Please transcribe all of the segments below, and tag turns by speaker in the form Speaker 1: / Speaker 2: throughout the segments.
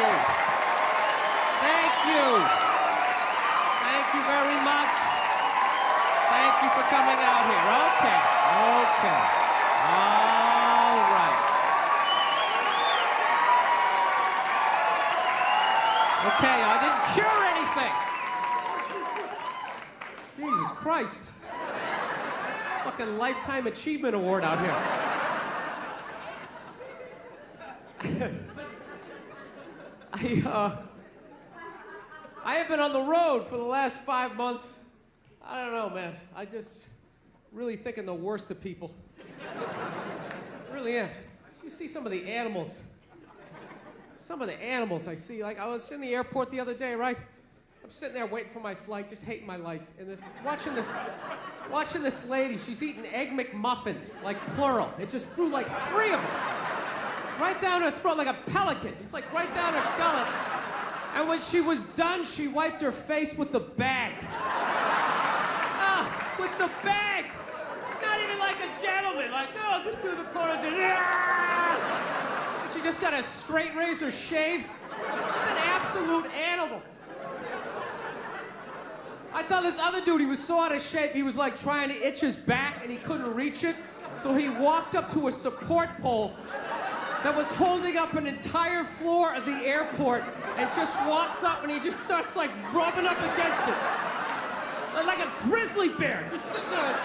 Speaker 1: you. Thank you. Thank you very much. Thank you for coming out here. Okay. Okay. All right. Okay, I didn't cure anything. Jesus Christ. Fucking Lifetime Achievement Award out here. I have been on the road for the last 5 months. I don't know, man. I just really thinking the worst of people. I really am. You see some of the animals. Some of the animals I see. Like, I was in the airport the other day, right? I'm sitting there waiting for my flight, just hating my life. And watching this lady, she's eating Egg McMuffins, like plural. It just threw like 3 of them. Right down her throat like a pelican, just like right down her gullet. And when she was done, she wiped her face with the bag. With the bag. Not even like a gentleman, like, no, just through the corners. And she just got a straight razor shave. It's an absolute animal. I saw this other dude, he was so out of shape, he was like trying to itch his back and he couldn't reach it. So he walked up to a support pole that was holding up an entire floor of the airport and just walks up and he just starts like rubbing up against it. Like a grizzly bear, just sitting there.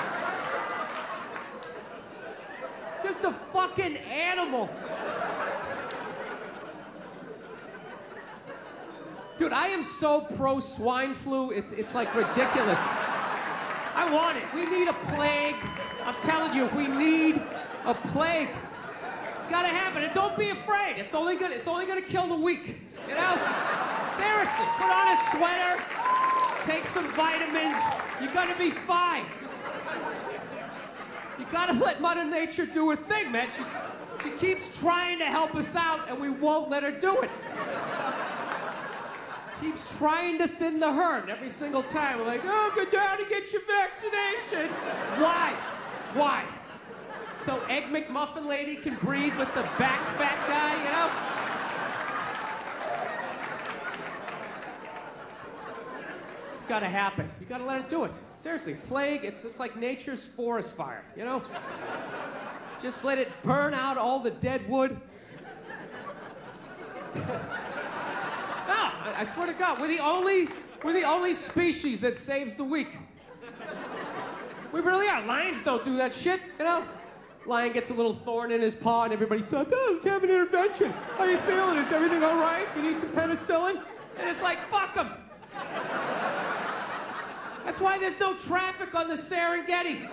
Speaker 1: Just a fucking animal. Dude, I am so pro swine flu, it's like ridiculous. I want it. We need a plague. I'm telling you, we need a plague. It's gotta happen, and don't be afraid. It's only gonna kill the weak, you know? Seriously, put on a sweater, take some vitamins, you're gonna be fine. You gotta let Mother Nature do her thing, man. She keeps trying to help us out, and we won't let her do it. Keeps trying to thin the herd every single time. We're like, oh, go down and get your vaccination. Why? Why? So Egg McMuffin lady can breed with the back fat guy, you know? It's gotta happen. You gotta let it do it. Seriously, plague, it's like nature's forest fire, you know? Just let it burn out all the dead wood. No, I swear to God, we're the only species that saves the weak. We really are. Lions don't do that shit, you know? Lion gets a little thorn in his paw and everybody's like, oh, let's have an intervention. How you feeling? Is everything all right? You need some penicillin? And it's like, fuck them. That's why there's no traffic on the Serengeti.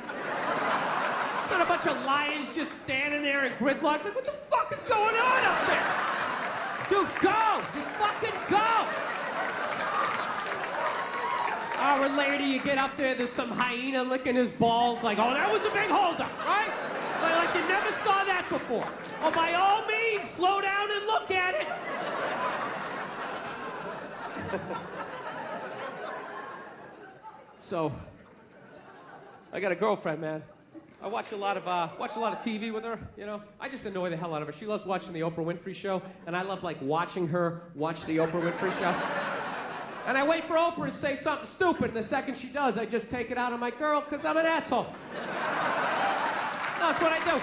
Speaker 1: Not a bunch of lions just standing there in gridlock. Like, what the fuck is going on up there? Dude, go! Just fucking go! Hour later, you get up there, there's some hyena licking his balls, like, oh, that was a big holdup, right? Like you never saw that before. Oh, by all means, slow down and look at it. So, I got a girlfriend, man. I watch a lot of TV with her, you know. I just annoy the hell out of her. She loves watching the Oprah Winfrey Show, and I love, like, watching her watch the Oprah Winfrey Show. And I wait for Oprah to say something stupid, and the second she does, I just take it out on my girl, because I'm an asshole. That's what I do.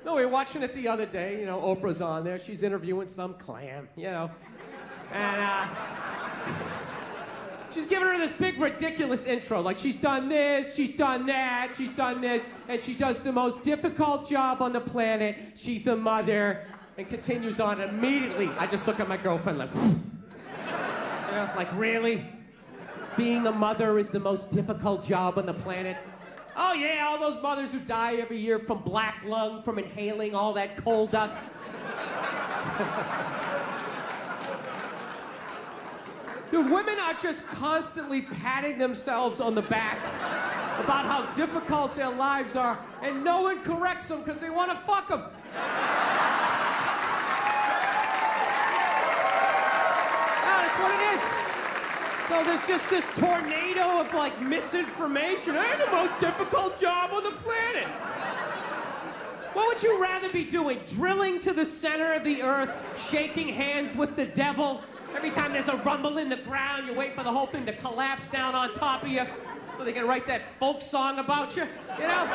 Speaker 1: No, we were watching it the other day, you know, Oprah's on there. She's interviewing some clam, you know. And, she's giving her this big, ridiculous intro. Like, she's done this, she's done that, she's done this, and she does the most difficult job on the planet. She's the mother, and continues on. Immediately, I just look at my girlfriend like, you know, like, really? Being a mother is the most difficult job on the planet? Oh, yeah, all those mothers who die every year from black lung, from inhaling all that coal dust. Dude, women are just constantly patting themselves on the back about how difficult their lives are, and no one corrects them because they want to fuck them. That's what it is. So there's just this tornado of, like, misinformation. I had the most difficult job on the planet. What would you rather be doing? Drilling to the center of the earth, shaking hands with the devil? Every time there's a rumble in the ground, you wait for the whole thing to collapse down on top of you so they can write that folk song about you, you know?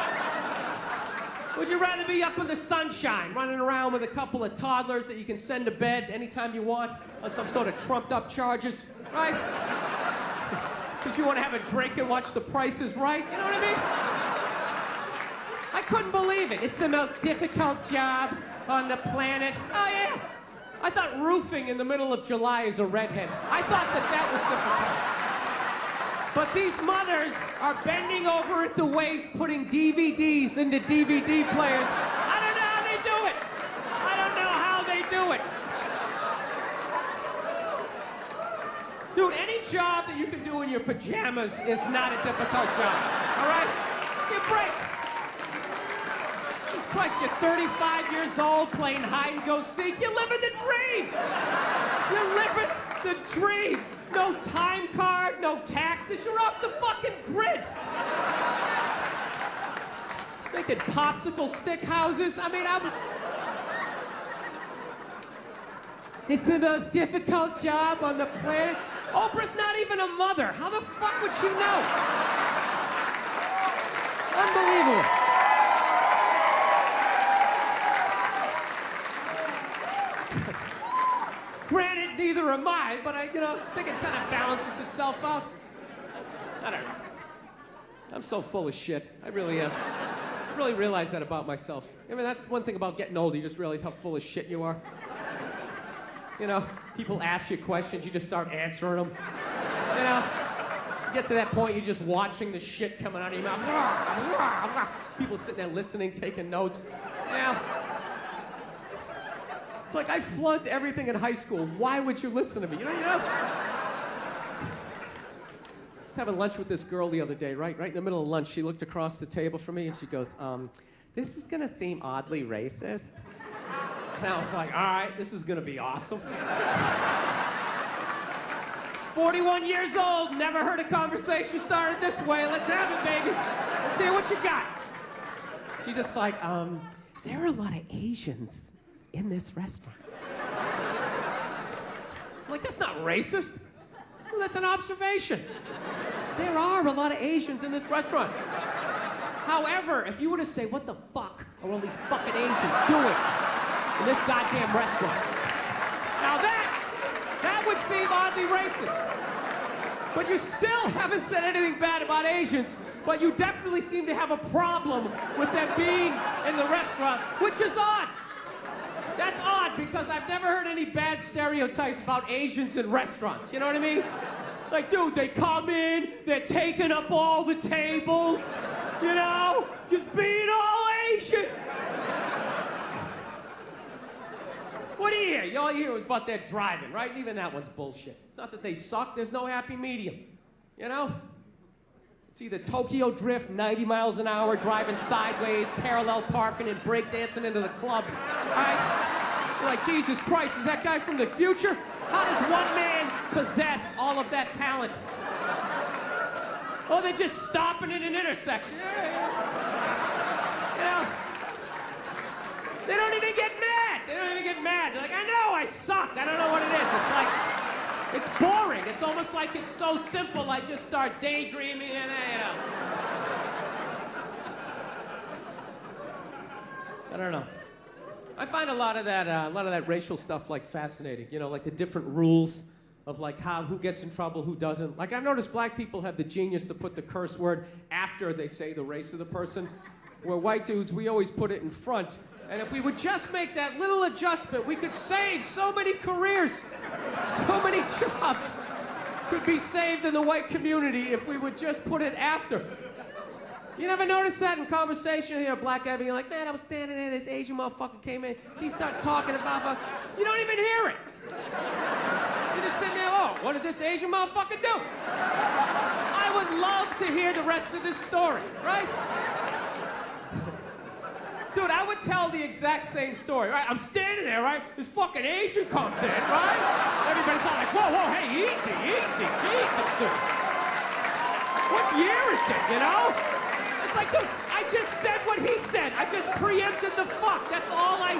Speaker 1: Would you rather be up in the sunshine, running around with a couple of toddlers that you can send to bed anytime you want on some sort of trumped-up charges, right? Because you want to have a drink and watch The Price is Right, you know what I mean? I couldn't believe it. It's the most difficult job on the planet. Oh, yeah. I thought roofing in the middle of July is a redhead. I thought that was difficult. But these mothers are bending over at the waist, putting DVDs into DVD players. I don't know how they do it. I don't know how they do it. Dude, any job that you can do in your pajamas is not a difficult job, all right? Give a break. Jesus Christ, you're 35 years old playing hide and go seek. You're living the dream. You're living the dream. No time card, no taxes. You're off the fucking grid. Making popsicle stick houses. I mean, it's the most difficult job on the planet. Oprah's not even a mother. How the fuck would she know? Unbelievable. Granted, neither am I, but I think it kind of balances itself out. I don't know. I'm so full of shit. I really am. I really realize that about myself. I mean, that's one thing about getting older. You just realize how full of shit you are. You know, people ask you questions, you just start answering them. You know, you get to that point, you're just watching the shit coming out of your mouth. People sitting there listening, taking notes. You know. It's like I flunked everything in high school. Why would you listen to me? You know? I was having lunch with this girl the other day, right in the middle of lunch. She looked across the table from me and she goes, this is gonna seem oddly racist. And I was like, all right, this is gonna be awesome. 41 years old, never heard a conversation started this way. Let's have it, baby. Let's hear what you got. She's just like, there are a lot of Asians in this restaurant. I'm like, that's not racist. Well, that's an observation. There are a lot of Asians in this restaurant. However, if you were to say, what the fuck are all these fucking Asians doing in this goddamn restaurant? Now that would seem oddly racist. But you still haven't said anything bad about Asians, but you definitely seem to have a problem with them being in the restaurant, which is odd. That's odd because I've never heard any bad stereotypes about Asians in restaurants. You know what I mean? Like, dude, they come in, they're taking up all the tables, you know? Just being all Asian. What do you hear? All you hear was about their driving, right? And even that one's bullshit. It's not that they suck, there's no happy medium, you know? It's either Tokyo Drift, 90 miles an hour, driving sideways, parallel parking, and breakdancing into the club. All right? You're like, Jesus Christ, is that guy from the future? How does one man possess all of that talent? Oh, they're just stopping in an intersection. You know? They don't even get mad. They don't even get mad. They're like, I know I suck. I don't know what it is. It's like, it's boring. It's almost like it's so simple. I just start daydreaming and, you know. I don't know. I find a lot of that racial stuff like fascinating. You know, like the different rules of like who gets in trouble, who doesn't. Like I've noticed black people have the genius to put the curse word after they say the race of the person, where white dudes, we always put it in front. And if we would just make that little adjustment, we could save so many careers, so many jobs could be saved in the white community if we would just put it after. You never notice that in conversation? You hear a black guy being like, man, I was standing there, this Asian motherfucker came in, he starts talking about, you don't even hear it. You're just sitting there, oh, what did this Asian motherfucker do? I would love to hear the rest of this story, right? Dude, I would tell the exact same story, right? I'm standing there, right? This fucking Asian comes in, right? Everybody's all like, whoa, hey, easy, Jesus, dude. What year is it, you know? It's like, dude, I just said what what he said. I just preempted the fuck. That's all I